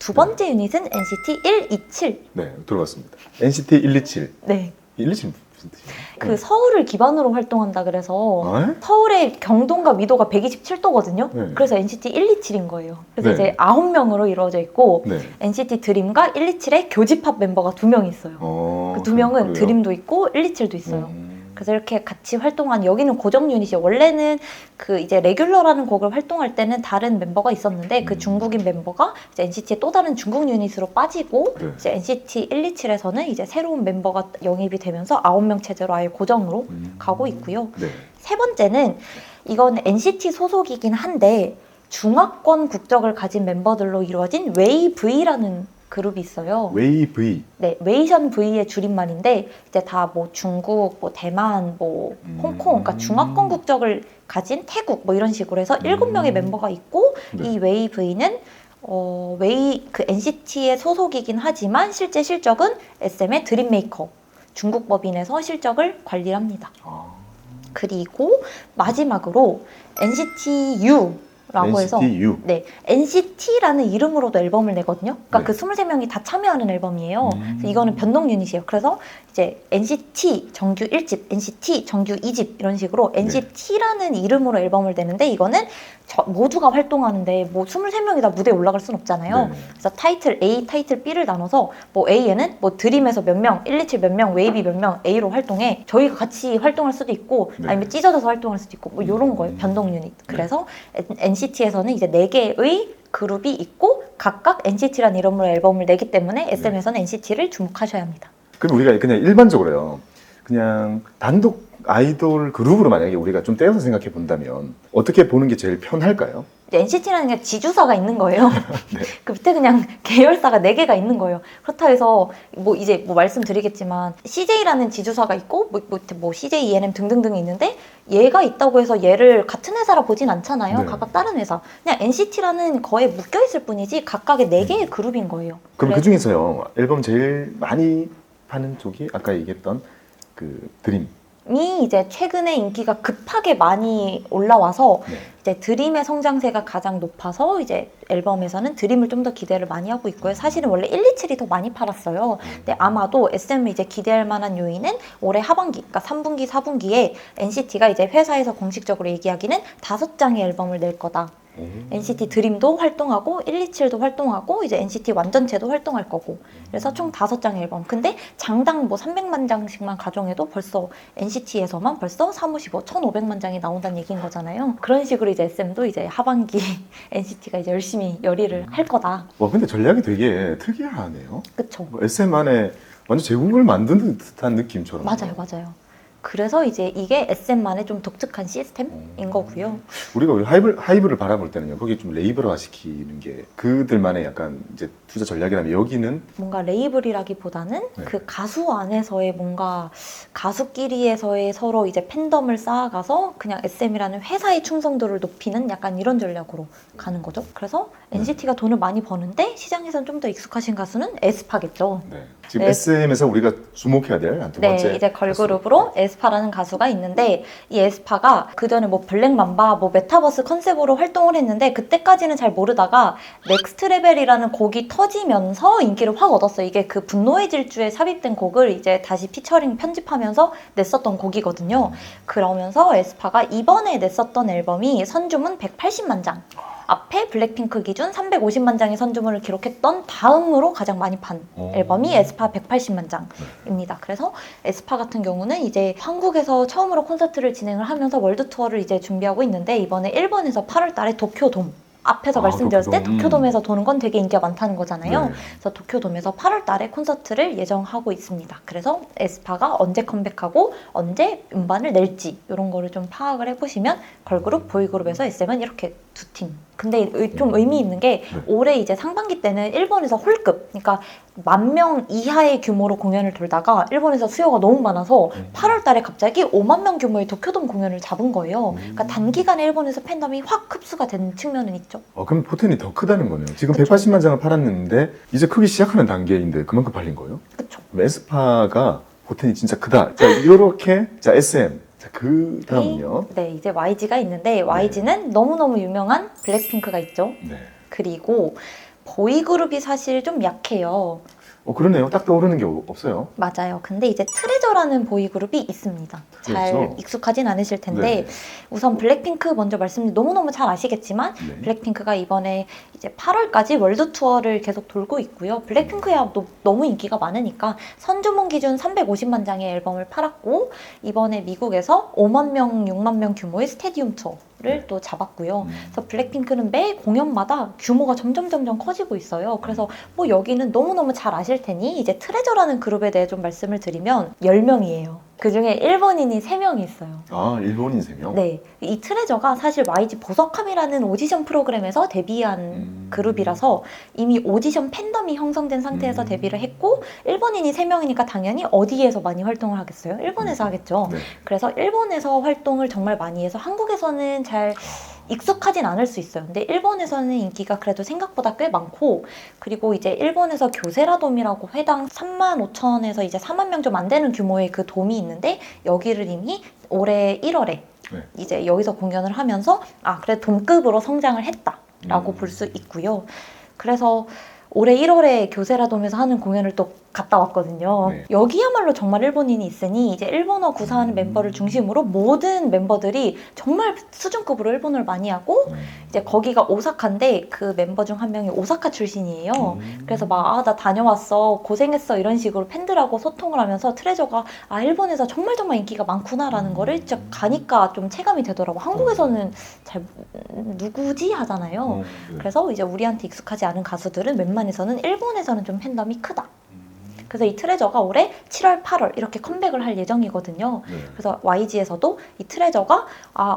두 번째 유닛은 NCT 127. 네, 들어봤습니다. NCT 127. 네. 127 무슨 뜻이에요? 그 서울을 기반으로 활동한다 그래서 어? 서울의 경동과 위도가 127도거든요. 네. 그래서 NCT 127인 거예요. 그래서 네. 이제 9명으로 이루어져 있고 네. NCT 드림과 127의 교집합 멤버가 2명 있어요. 그 2명은 그래요? 드림도 있고 127도 있어요. 그래서 이렇게 같이 활동한 여기는 고정 유닛이 원래는 그 이제 레귤러라는 곡을 활동할 때는 다른 멤버가 있었는데 그 중국인 멤버가 이제 NCT의 또 다른 중국 유닛으로 빠지고 네. 이제 NCT 127에서는 이제 새로운 멤버가 영입이 되면서 9명 체제로 아예 고정으로 가고 있고요. 네. 세 번째는 이건 NCT 소속이긴 한데 중화권 국적을 가진 멤버들로 이루어진 웨이브이라는 그룹이 있어요. 웨이브이. 네, 웨이션 V의 줄임말인데 이제 다 뭐 중국, 뭐 대만, 뭐 홍콩, 그러니까 중화권 국적을 가진 태국 뭐 이런 식으로 해서 7명의 멤버가 있고 네. 이 웨이 V는 그 NCT의 소속이긴 하지만 실제 실적은 SM의 드림메이커 중국 법인에서 실적을 관리를 합니다. 아. 그리고 마지막으로 NCT U라고 해서 NCT U. 네, NCT라는 이름으로도 앨범을 내거든요. 그러니까 네. 그 23명이 다 참여하는 앨범이에요. 그래서 이거는 변동 유닛이에요. 그래서 이제 NCT 정규 1집, NCT 정규 2집 이런 식으로 NCT라는 이름으로 앨범을 내는데 이거는 모두가 활동하는데 뭐 23명이 다 무대에 올라갈 순 없잖아요. 네. 그래서 타이틀 A, 타이틀 B를 나눠서 뭐 A에는 뭐 드림에서 몇 명, 127 몇 명, 웨이비 몇 명 A로 활동해. 저희가 같이 활동할 수도 있고 네. 아니면 찢어져서 활동할 수도 있고 뭐 이런 거예요. 변동 유닛. 그래서 NCT에서는 이제 4개의 그룹이 있고 각각 NCT라는 이름으로 앨범을 내기 때문에 SM에서는 NCT를 주목하셔야 합니다. 그럼 우리가 그냥 일반적으로요. 그냥 단독 아이돌 그룹으로 만약에 우리가 좀 떼어서 생각해 본다면 어떻게 보는 게 제일 편할까요? NCT라는 게 지주사가 있는 거예요. 네. 그 밑에 그냥 계열사가 4개가 있는 거예요. 그렇다 해서 뭐 이제 뭐 말씀드리겠지만 CJ라는 지주사가 있고 뭐 CJ, ENM 등등등이 있는데 얘가 있다고 해서 얘를 같은 회사라 보진 않잖아요. 네. 각각 다른 회사. 그냥 NCT라는 거에 묶여 있을 뿐이지 각각의 4개의 그룹인 거예요. 그럼 그래- 그 중에서요 앨범 제일 많이 파는 쪽이 아까 얘기했던 그 드림. 이 이제 최근에 인기가 급하게 많이 올라와서 네. 이제 드림의 성장세가 가장 높아서 이제 앨범에서는 드림을 좀 더 기대를 많이 하고 있고요. 사실은 원래 127이 더 많이 팔았어요. 근데 아마도 SM을 이제 기대할 만한 요인은 올해 하반기, 그러니까 3분기, 4분기에 NCT가 이제 회사에서 공식적으로 얘기하기는 5장의 앨범을 낼 거다. NCT 드림도 활동하고 127도 활동하고 이제 NCT 완전체도 활동할 거고 그래서 총 5장의 앨범. 근데 장당 뭐 300만 장씩만 가정해도 벌써 NCT에서만 벌써 355, 1,500만 장이 나온다는 얘기인 거잖아요. 그런 식으로 이제 SM도 이제 하반기 NCT가 이제 열심히 열의를 할 거다. 와 근데 전략이 되게 특이하네요. 그쵸? 뭐 SM 안에 완전 제국을 만드는 듯한 느낌처럼. 맞아요. 그래서 이제 이게 SM만의 좀 독특한 시스템인 거고요. 우리가 하이브를 바라볼 때는요, 거기 좀 레이블화 시키는 게 그들만의 약간 이제 투자 전략이라면 여기는 뭔가 레이블이라기보다는 네. 그 가수 안에서의 뭔가 가수끼리에서의 서로 이제 팬덤을 쌓아가서 그냥 SM이라는 회사의 충성도를 높이는 약간 이런 전략으로 가는 거죠. 그래서 NCT가 돈을 많이 버는데 시장에서는 좀 더 익숙하신 가수는 에스파겠죠. 네. 지금 네. SM에서 우리가 주목해야 될 두 번째 네, 이제 걸그룹으로 에스파라는 가수가 있는데 이 에스파가 그 전에 뭐 블랙맘바, 뭐 메타버스 컨셉으로 활동을 했는데 그때까지는 잘 모르다가 넥스트 레벨이라는 곡이 터지면서 인기를 확 얻었어요. 이게 그 분노의 질주에 삽입된 곡을 이제 다시 피처링 편집하면서 냈었던 곡이거든요. 그러면서 에스파가 이번에 냈었던 앨범이 선주문 180만 장. 앞에 블랙핑크 기준 350만 장의 선주문을 기록했던 다음으로 가장 많이 판 앨범이 에스파 180만 장입니다. 그래서 에스파 같은 경우는 이제 한국에서 처음으로 콘서트를 진행을 하면서 월드 투어를 이제 준비하고 있는데 이번에 일본에서 8월 달에 도쿄돔 앞에서 말씀드렸을 때 도쿄돔. 도쿄돔에서 도는 건 되게 인기가 많다는 거잖아요. 네. 그래서 도쿄돔에서 8월 달에 콘서트를 예정하고 있습니다. 그래서 에스파가 언제 컴백하고 언제 음반을 낼지 이런 거를 좀 파악을 해보시면 걸그룹, 보이그룹에서 SM은 이렇게 두 팀. 근데 좀 의미 있는 게 네. 올해 이제 상반기 때는 일본에서 홀급, 그러니까 10,000명 이하의 규모로 공연을 돌다가 일본에서 수요가 너무 많아서 8월 달에 갑자기 5만 명 규모의 도쿄돔 공연을 잡은 거예요. 그러니까 단기간에 일본에서 팬덤이 확 흡수가 된 측면은 있죠. 그럼 포텐이 더 크다는 거네요. 지금 180만 장을 팔았는데 이제 크기 시작하는 단계인데 그만큼 팔린 거예요? 그렇죠. 그럼 에스파가 포텐이 진짜 크다. 자, 이렇게 자 SM. 자, 그 다음은요. 네, 이제 YG가 있는데 YG는 너무너무 유명한 블랙핑크가 있죠. 네. 그리고 보이그룹이 사실 좀 약해요. 그러네요. 딱 떠오르는 게 없어요. 맞아요. 근데 이제 트레저라는 보이그룹이 있습니다. 잘 트레저? 익숙하진 않으실 텐데 네. 우선 블랙핑크 먼저 너무너무 잘 아시겠지만 네. 블랙핑크가 이번에 이제 8월까지 월드 투어를 계속 돌고 있고요. 블랙핑크야 너무 인기가 많으니까 선주문 기준 350만 장의 앨범을 팔았고 이번에 미국에서 5만 명, 6만 명 규모의 스테디움 투어를 또 잡았고요. 그래서 블랙핑크는 매 공연마다 규모가 점점 커지고 있어요. 그래서 뭐 여기는 너무너무 잘 아실 테니 이제 트레저라는 그룹에 대해 좀 말씀을 드리면 10명이에요. 그중에 일본인이 3명이 있어요. 아, 일본인 3명? 네, 이 트레저가 사실 YG 보석함이라는 오디션 프로그램에서 데뷔한 그룹이라서 이미 오디션 팬덤이 형성된 상태에서 데뷔를 했고 일본인이 3명이니까 당연히 어디에서 많이 활동을 하겠어요? 일본에서 하겠죠. 네. 그래서 일본에서 활동을 정말 많이 해서 한국에서는 잘 익숙하진 않을 수 있어요. 근데 일본에서는 인기가 그래도 생각보다 꽤 많고 그리고 이제 일본에서 교세라돔이라고 회당 35,000에서 이제 4만 명 좀 안 되는 규모의 그 돔이 있는데 여기를 이미 올해 1월에 네. 이제 여기서 공연을 하면서 그래 돔급으로 성장을 했다라고 볼 수 있고요. 그래서 올해 1월에 교세라돔에서 하는 공연을 또 갔다 왔거든요. 네. 여기야말로 정말 일본인이 있으니 이제 일본어 구사하는 멤버를 중심으로 모든 멤버들이 정말 수준급으로 일본어를 많이 하고 이제 거기가 오사카인데 그 멤버 중 한 명이 오사카 출신이에요. 그래서 막 나 다녀왔어 고생했어 이런 식으로 팬들하고 소통을 하면서 트레저가 일본에서 정말 인기가 많구나라는 거를 진짜 가니까 좀 체감이 되더라고. 한국에서는 잘 누구지 하잖아요. 네. 그래서 이제 우리한테 익숙하지 않은 가수들은 웬만해서는 일본에서는 좀 팬덤이 크다. 그래서 이 트레저가 올해 7월, 8월 이렇게 컴백을 할 예정이거든요. 네. 그래서 YG에서도 이 트레저가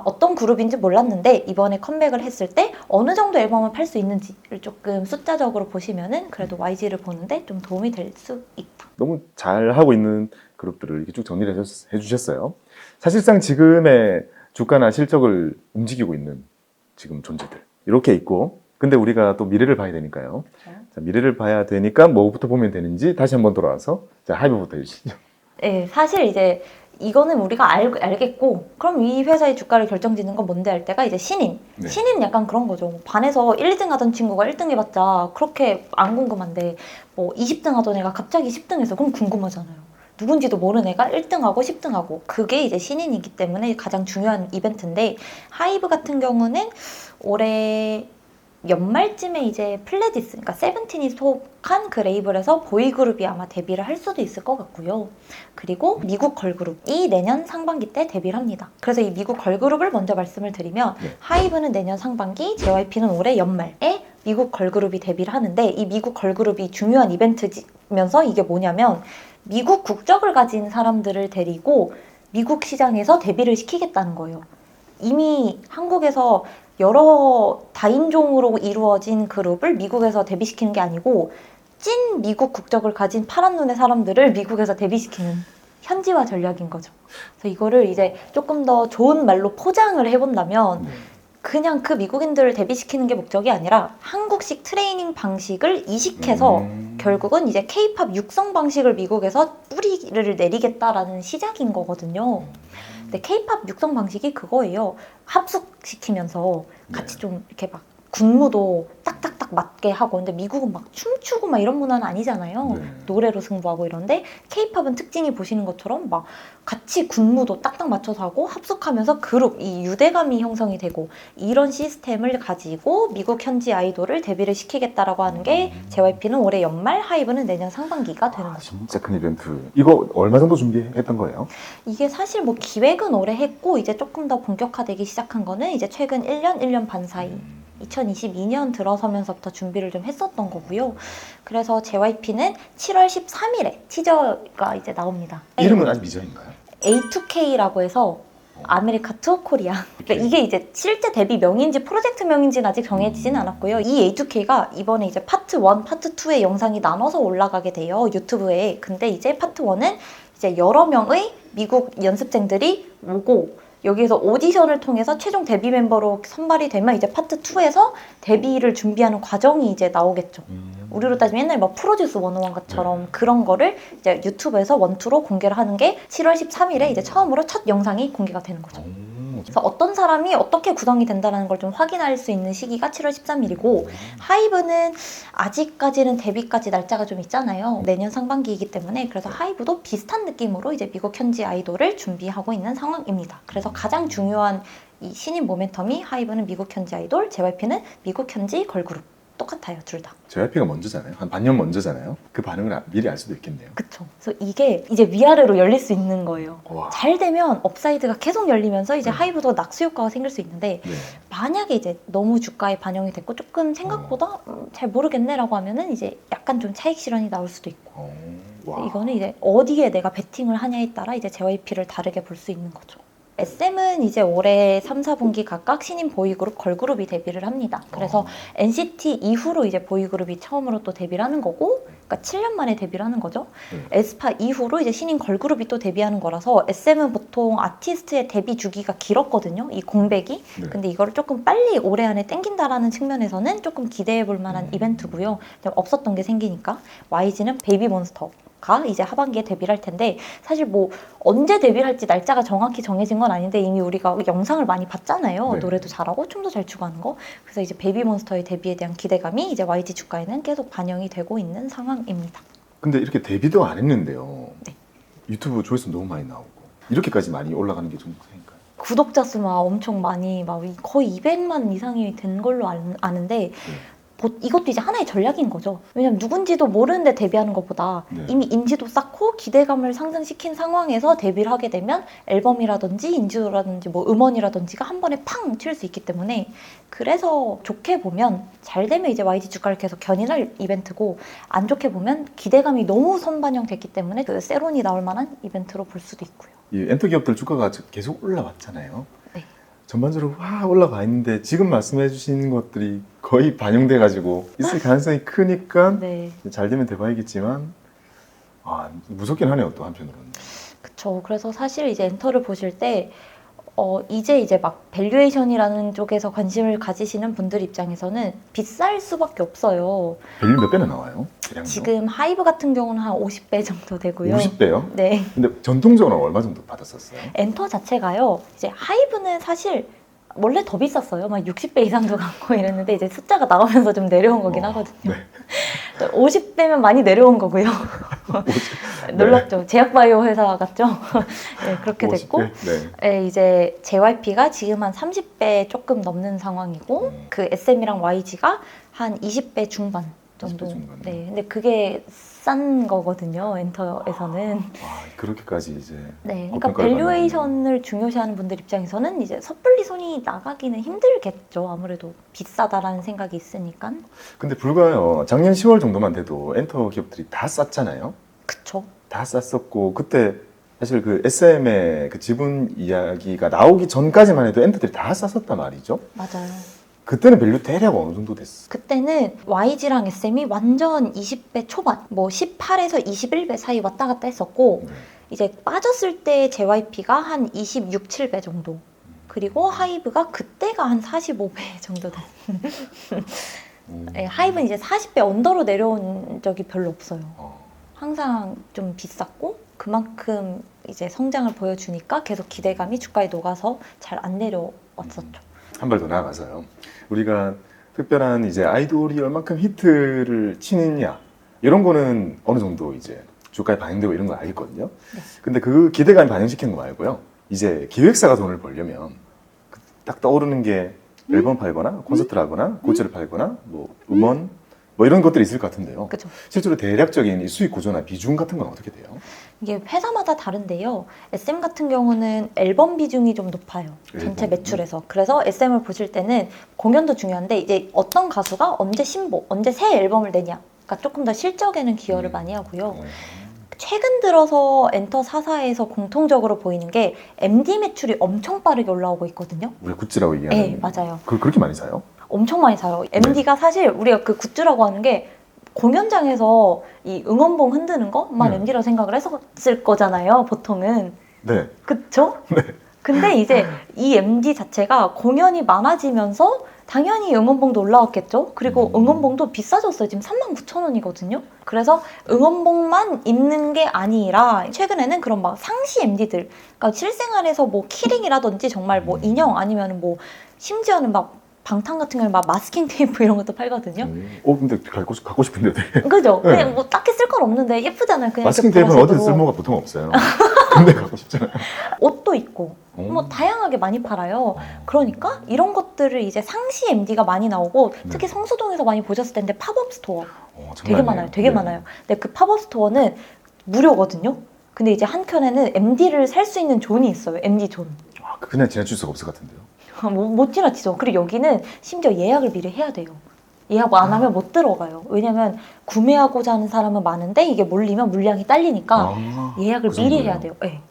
어떤 그룹인지 몰랐는데 이번에 컴백을 했을 때 어느 정도 앨범을 팔 수 있는지를 조금 숫자적으로 보시면은 그래도 YG를 보는데 좀 도움이 될 수 있다. 너무 잘 하고 있는 그룹들을 이렇게 쭉 정리를 해주셨어요. 사실상 지금의 주가나 실적을 움직이고 있는 지금 존재들 이렇게 있고, 근데 우리가 또 미래를 봐야 되니까요. 자, 미래를 봐야 되니까 뭐부터 보면 되는지 다시 한번 돌아와서 자, 하이브부터 해주시죠. 네, 사실 이제 이거는 우리가 알겠고 그럼 이 회사의 주가를 결정짓는 건 뭔데 할 때가 이제 신인. 네. 신인은 약간 그런 거죠. 반에서 1, 2등 하던 친구가 1등 해봤자 그렇게 안 궁금한데 뭐 20등 하던 애가 갑자기 10등 해서 그럼 궁금하잖아요. 누군지도 모르는 애가 1등하고 10등하고 그게 이제 신인이기 때문에 가장 중요한 이벤트인데 하이브 같은 경우는 올해 연말쯤에 이제 플레디스, 그러니까 세븐틴이 속한 그 레이블에서 보이그룹이 아마 데뷔를 할 수도 있을 것 같고요. 그리고 미국 걸그룹이 내년 상반기 때 데뷔를 합니다. 그래서 이 미국 걸그룹을 먼저 말씀을 드리면 네. 하이브는 내년 상반기, JYP는 올해 연말에 미국 걸그룹이 데뷔를 하는데 이 미국 걸그룹이 중요한 이벤트면서 이게 뭐냐면 미국 국적을 가진 사람들을 데리고 미국 시장에서 데뷔를 시키겠다는 거예요. 이미 한국에서 여러 다인종으로 이루어진 그룹을 미국에서 데뷔시키는 게 아니고 찐 미국 국적을 가진 파란 눈의 사람들을 미국에서 데뷔시키는 현지화 전략인 거죠. 그래서 이거를 이제 조금 더 좋은 말로 포장을 해본다면 그냥 그 미국인들을 데뷔시키는 게 목적이 아니라 한국식 트레이닝 방식을 이식해서 결국은 이제 K-팝 육성 방식을 미국에서 뿌리를 내리겠다라는 시작인 거거든요. 근데 K-팝 육성 방식이 그거예요. 합숙시키면서 같이 좀 이렇게 막 군무도 딱딱딱 맞게 하고. 근데 미국은 막 춤추고 막 이런 문화는 아니잖아요. 네. 노래로 승부하고 이런데 K-팝은 특징이 보시는 것처럼 막 같이 군무도 딱딱 맞춰서 하고 합숙하면서 그룹, 이 유대감이 형성이 되고 이런 시스템을 가지고 미국 현지 아이돌을 데뷔를 시키겠다라고 하는 게 JYP는 올해 연말, 하이브는 내년 상반기가 되는 거죠. 진짜 큰 이벤트. 이거 얼마 정도 준비했던 거예요? 이게 사실 뭐 기획은 오래 했고 이제 조금 더 본격화되기 시작한 거는 이제 최근 1년, 1년 반 사이 2022년 들어서면서부터 준비를 좀 했었던 거고요. 그래서 JYP는 7월 13일에 티저가 이제 나옵니다. 이름은 아직 미정인가요? A2K라고 해서 아메리카 투어 코리아. 그러니까 이게 이제 실제 데뷔 명인지 프로젝트 명인지는 아직 정해지지는 않았고요. 이 A2K가 이번에 이제 파트 1, 파트 2의 영상이 나눠서 올라가게 돼요. 유튜브에. 근데 이제 파트 1은 이제 여러 명의 미국 연습생들이 오고 여기에서 오디션을 통해서 최종 데뷔 멤버로 선발이 되면 이제 파트 2에서 데뷔를 준비하는 과정이 이제 나오겠죠. 우리로 따지면 옛날 뭐 프로듀스 101것처럼 그런 거를 이제 유튜브에서 원투로 공개를 하는 게 7월 13일에 이제 처음으로 첫 영상이 공개가 되는 거죠. 그래서 어떤 사람이 어떻게 구성이 된다는 걸 좀 확인할 수 있는 시기가 7월 13일이고 하이브는 아직까지는 데뷔까지 날짜가 좀 있잖아요. 내년 상반기이기 때문에 그래서 하이브도 비슷한 느낌으로 이제 미국 현지 아이돌을 준비하고 있는 상황입니다. 그래서 가장 중요한 이 신인 모멘텀이 하이브는 미국 현지 아이돌, JYP는 미국 현지 걸그룹. 똑같아요, 둘 다. JYP가 먼저잖아요. 한 반년 먼저잖아요. 그 반응을 미리 알 수도 있겠네요. 그쵸. 그래서 이게 이제 위아래로 열릴 수 있는 거예요. 와. 잘 되면 업사이드가 계속 열리면서 이제 네. 하이브도 낙수 효과가 생길 수 있는데 네. 만약에 이제 너무 주가에 반영이 됐고 조금 생각보다 잘 모르겠네라고 하면은 이제 약간 좀 차익 실현이 나올 수도 있고. 와. 이거는 이제 어디에 내가 베팅을 하냐에 따라 이제 JYP를 다르게 볼 수 있는 거죠. SM은 이제 올해 3, 4분기 각각 신인 보이그룹, 걸그룹이 데뷔를 합니다. 그래서 NCT 이후로 이제 보이그룹이 처음으로 또 데뷔를 하는 거고, 그러니까 7년 만에 데뷔를 하는 거죠. 에스파 이후로 이제 신인 걸그룹이 또 데뷔하는 거라서 SM은 보통 아티스트의 데뷔 주기가 길었거든요. 이 공백이. 네. 근데 이거를 조금 빨리 올해 안에 땡긴다라는 측면에서는 조금 기대해 볼 만한 이벤트고요. 없었던 게 생기니까. YG는 베이비몬스터. 가 이제 하반기에 데뷔를 할 텐데 사실 뭐 언제 데뷔를 할지 날짜가 정확히 정해진 건 아닌데 이미 우리가 영상을 많이 봤잖아요. 네. 노래도 잘하고 춤도 잘 추고 하는 거. 그래서 이제 베이비몬스터의 데뷔에 대한 기대감이 이제 YG 주가에는 계속 반영이 되고 있는 상황입니다. 근데 이렇게 데뷔도 안 했는데요. 네. 유튜브 조회수 너무 많이 나오고 이렇게까지 많이 올라가는 게 좀 생각해요. 구독자 수만 엄청 많이 막 거의 200만 이상이 된 걸로 아는데 이것도 이제 하나의 전략인 거죠. 왜냐면 누군지도 모르는데 데뷔하는 것보다 네. 이미 인지도 쌓고 기대감을 상승시킨 상황에서 데뷔를 하게 되면 앨범이라든지 인지도라든지 뭐 음원이라든지가 한 번에 팡 튈 수 있기 때문에, 그래서 좋게 보면 잘 되면 이제 YG 주가를 계속 견인할 이벤트고, 안 좋게 보면 기대감이 너무 선반영됐기 때문에 그 세론이 나올 만한 이벤트로 볼 수도 있고요. 이 엔터 기업들 주가가 계속 올라왔잖아요. 네. 전반적으로 확 올라가 있는데 지금 말씀해 주신 것들이 거의 반영돼 가지고 있을 가능성이 크니까 네. 잘 되면 대박이겠지만 무섭긴 하네요, 또 한편으로는. 그쵸. 그래서 사실 이제 엔터를 보실 때 이제 막 밸류에이션이라는 쪽에서 관심을 가지시는 분들 입장에서는 비쌀 수밖에 없어요. 밸류 몇 배나 나와요? 대략적으로? 지금 하이브 같은 경우는 한 50배 정도 되고요. 50배요? 네. 근데 전통적으로 얼마 정도 받았었어요? 엔터 자체가요. 이제 하이브는 사실 원래 더 비쌌어요. 막 60배 이상도 가고 이랬는데 이제 숫자가 나오면서 좀 내려온 거긴 하거든요. 네. 50배면 많이 내려온 거고요. 놀랍죠. 제약바이오 회사 같죠? 네, 그렇게 됐고. 50배? 네. 네, 이제 JYP가 지금 한 30배 조금 넘는 상황이고, 그 SM이랑 YG가 한 20배 중반 정도. 20배 중반. 네, 근데 그게 싼 거거든요, 엔터에서는. 그렇게까지 이제. 네, 그러니까 고평가를 밸류에이션을 중요시하는 분들 입장에서는 이제 섣불리 손이 나가기는 힘들겠죠. 아무래도 비싸다라는 생각이 있으니까. 근데 불과요. 작년 10월 정도만 돼도 엔터 기업들이 다 쌌잖아요. 그쵸. 다 쌌었고 그때 사실 그 SM의 그 지분 이야기가 나오기 전까지만 해도 엔터들이 다 쌌었단 말이죠. 맞아요. 그때는 밸류 대략 어느 정도 됐어? 그때는 YG랑 SM이 완전 20배 초반, 뭐 18에서 21배 사이 왔다 갔다 했었고, 이제 빠졌을 때 JYP가 한 26, 7배 정도. 그리고 하이브가 그때가 한 45배 정도 됐어요. 네, 하이브는 이제 40배 언더로 내려온 적이 별로 없어요. 항상 좀 비쌌고, 그만큼 이제 성장을 보여주니까 계속 기대감이 주가에 녹아서 잘 안 내려왔었죠. 한 발 더 나아가서요. 우리가 특별한 이제 아이돌이 얼만큼 히트를 치느냐 이런 거는 어느 정도 이제 주가에 반영되고 이런 거 알겠거든요. 네. 근데 그 기대감이 반영시키는 거 말고요. 이제 기획사가 돈을 벌려면 딱 떠오르는 게 앨범 팔거나 콘서트를 하거나 굿즈를 팔거나 뭐 음원 뭐 이런 것들이 있을 것 같은데요. 그죠. 실제로 대략적인 이 수익 구조나 비중 같은 건 어떻게 돼요? 이게 회사마다 다른데요. SM 같은 경우는 앨범 비중이 좀 높아요. 전체 앨범? 매출에서. 그래서 SM을 보실 때는 공연도 중요한데 이제 어떤 가수가 언제 신보, 언제 새 앨범을 내냐가 조금 더 실적에는 기여를 많이 하고요. 최근 들어서 엔터 4사에서 공통적으로 보이는 게 MD 매출이 엄청 빠르게 올라오고 있거든요. 우리 굿즈라고 얘기하는. 네, 맞아요. 그렇게 많이 사요? 엄청 많이 사요. MD가 사실 우리가 그 굿즈라고 하는 게 공연장에서 이 응원봉 흔드는 것만 MD라고 생각을 했었을 거잖아요, 보통은. 네. 그쵸? 네. 근데 이제 이 MD 자체가 공연이 많아지면서 당연히 응원봉도 올라왔겠죠? 그리고 응원봉도 비싸졌어요. 지금 39,000원이거든요? 그래서 응원봉만 있는 게 아니라 최근에는 그런 막 상시 MD들, 그러니까 실생활에서 뭐 키링이라든지 정말 뭐 인형 아니면 뭐 심지어는 막 방탄 같은 경우는 막 마스킹 테이프 이런 것도 팔거든요. 근데 갖고 싶은데 되게. 그죠? 네. 그냥 뭐 딱히 쓸 건 없는데 예쁘잖아요. 그냥 마스킹 이렇게 테이프는 어디서 보라색으로. 쓸모가 보통 없어요. 근데 갖고 싶잖아요. 옷도 있고 뭐 다양하게 많이 팔아요. 그러니까 이런 것들을 이제 상시 MD가 많이 나오고 특히 성수동에서 많이 보셨을 텐데 팝업 스토어 되게 많아요. 되게 많아요. 근데 그 팝업 스토어는 무료거든요. 근데 이제 한켠에는 MD를 살 수 있는 존이 있어요. MD 존. 그냥 지나칠 수가 없을 것 같은데요. 못 지나치죠. 그리고 여기는 심지어 예약을 미리 해야 돼요. 예약 안 하면 못 들어가요. 왜냐면 구매하고자 하는 사람은 많은데 이게 몰리면 물량이 딸리니까 예약을 그 미리 정도예요? 해야 돼요. 네.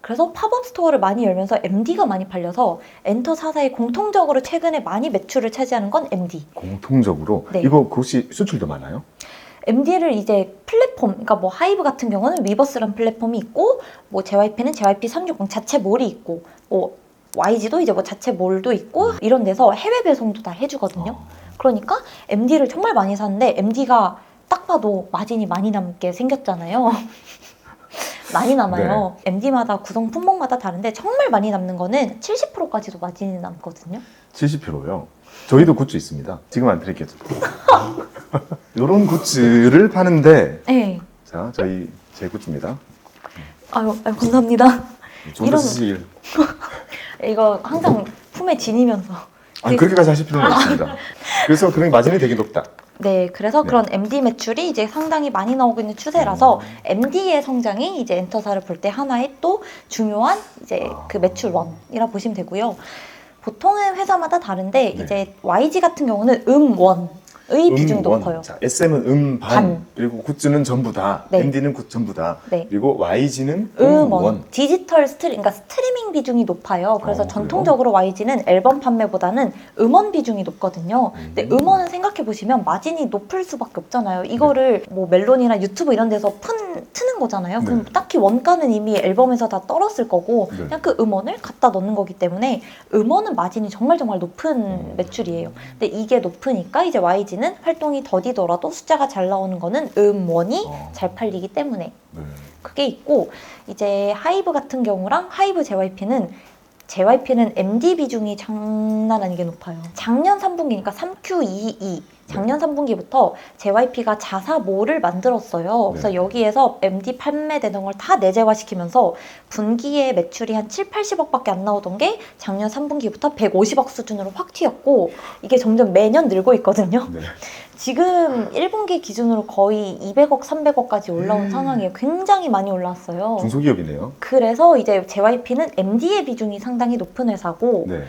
그래서 팝업 스토어를 많이 열면서 MD가 많이 팔려서 엔터 4사에 공통적으로 최근에 많이 매출을 차지하는 건 MD. 공통적으로? 네. 이거 혹시 수출도 많아요? MD를 이제 플랫폼, 그러니까 뭐 하이브 같은 경우는 위버스란 플랫폼이 있고, 뭐 JYP는 JYP360 자체 몰이 있고, 뭐 YG도 이제 뭐 자체 몰도 있고 이런 데서 해외 배송도 다 해주거든요. 그러니까 MD를 정말 많이 사는데 MD가 딱 봐도 마진이 많이 남게 생겼잖아요. 많이 남아요. 네. MD마다 구성 품목마다 다른데 정말 많이 남는 거는 70%까지도 마진이 남거든요. 70%요? 저희도 굿즈 있습니다. 지금 안 드릴게요. 이런 굿즈를 파는데 네. 자, 제 굿즈입니다. 아유 감사합니다. 좀 더 쓰시길. 이거 항상 품에 지니면서. 아니, 그렇게까지 하실 필요는 없습니다. 그래서 그런 마진이 되게 높다. 네, 그래서 네. 그런 MD 매출이 이제 상당히 많이 나오고 있는 추세라서 MD의 성장이 이제 엔터사를 볼 때 하나의 또 중요한 이제 그 매출원이라 보시면 되고요. 보통은 회사마다 다른데 네. 이제 YG 같은 경우는 원의 비중이 원. 높아요. 자, SM은 반. 반. 그리고 굿즈는 전부 다. 네. MD는 굿 전부 다. 네. 그리고 YG는 원. 디지털 그러니까 스트리밍 비중이 높아요. 그래서 그래요? 전통적으로 YG는 앨범 판매보다는 음원 비중이 높거든요. 근데 음원은 생각해 보시면 마진이 높을 수밖에 없잖아요. 이거를 뭐 멜론이나 유튜브 이런 데서 트는 거잖아요. 그럼 네. 딱히 원가는 이미 앨범에서 다 떨었을 거고 네. 그냥 그 음원을 갖다 넣는 거기 때문에 음원은 마진이 정말 높은 매출이에요. 근데 이게 높으니까 이제 YG는 활동이 더디더라도 숫자가 잘 나오는 거는 음원이 잘 팔리기 때문에 네. 그게 있고 이제 하이브 같은 경우랑 하이브 JYP는 MD 비중이 장난 아니게 높아요. 작년 3분기니까 3Q22 작년 3분기부터 JYP가 자사모를 만들었어요. 그래서 네. 여기에서 MD 판매되는 걸 다 내재화시키면서 분기에 매출이 한 7, 80억밖에 안 나오던 게 작년 3분기부터 150억 수준으로 확 튀었고 이게 점점 매년 늘고 있거든요. 네. 지금 1분기 기준으로 거의 200억, 300억까지 올라온 상황이에요. 굉장히 많이 올라왔어요. 중소기업이네요. 그래서 이제 JYP는 MD의 비중이 상당히 높은 회사고 네.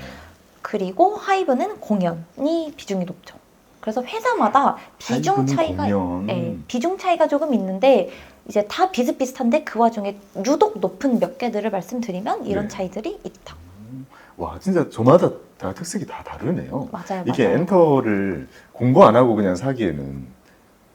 그리고 하이브는 공연이 비중이 높죠. 그래서 회사마다 비중 하이브는 차이가 공연. 예, 비중 차이가 조금 있는데 이제 다 비슷비슷한데 그 와중에 유독 높은 몇 개들을 말씀드리면 이런 네. 차이들이 있다. 와, 진짜 저마다 다 특색이 다 다르네요. 맞아요. 이게 맞아요. 엔터를 공부 안 하고 그냥 사기에는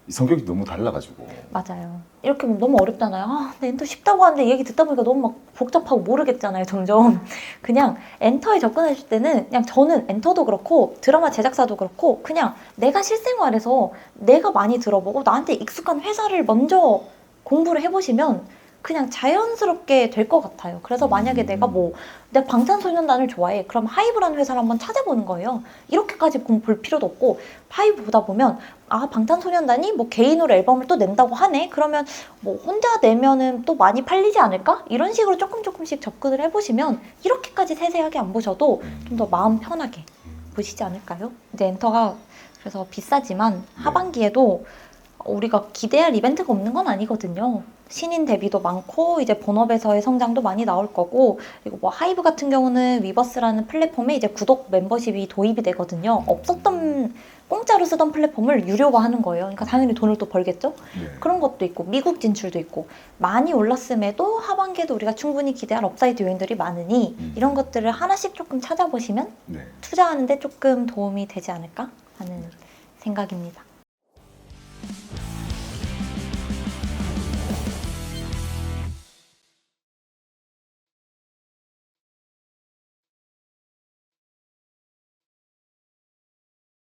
이 성격이 너무 달라가지고. 맞아요. 이렇게 보면 너무 어렵잖아요. 아, 근데 엔터 쉽다고 하는데 얘기 듣다 보니까 너무 막 복잡하고 모르겠잖아요, 점점. 그냥 엔터에 접근하실 때는 그냥 저는 엔터도 그렇고 드라마 제작사도 그렇고 그냥 내가 실생활에서 내가 많이 들어보고 나한테 익숙한 회사를 먼저 공부를 해보시면 그냥 자연스럽게 될 것 같아요. 그래서 만약에 내가 방탄소년단을 좋아해. 그럼 하이브라는 회사를 한번 찾아보는 거예요. 이렇게까지 볼 필요도 없고 하이브 보다 보면 아 방탄소년단이 뭐 개인으로 앨범을 또 낸다고 하네. 그러면 뭐 혼자 내면은 또 많이 팔리지 않을까? 이런 식으로 조금씩 접근을 해보시면 이렇게까지 세세하게 안 보셔도 좀 더 마음 편하게 보시지 않을까요? 이제 엔터가 그래서 비싸지만 하반기에도 우리가 기대할 이벤트가 없는 건 아니거든요. 신인 데뷔도 많고 이제 본업에서의 성장도 많이 나올 거고 그리고 뭐 하이브 같은 경우는 위버스라는 플랫폼에 이제 구독 멤버십이 도입이 되거든요. 없었던 공짜로 쓰던 플랫폼을 유료화하는 거예요. 그러니까 당연히 돈을 또 벌겠죠. 네. 그런 것도 있고 미국 진출도 있고 많이 올랐음에도 하반기에도 우리가 충분히 기대할 업사이드 요인들이 많으니 이런 것들을 하나씩 조금 찾아보시면 네. 투자하는데 조금 도움이 되지 않을까 하는 생각입니다.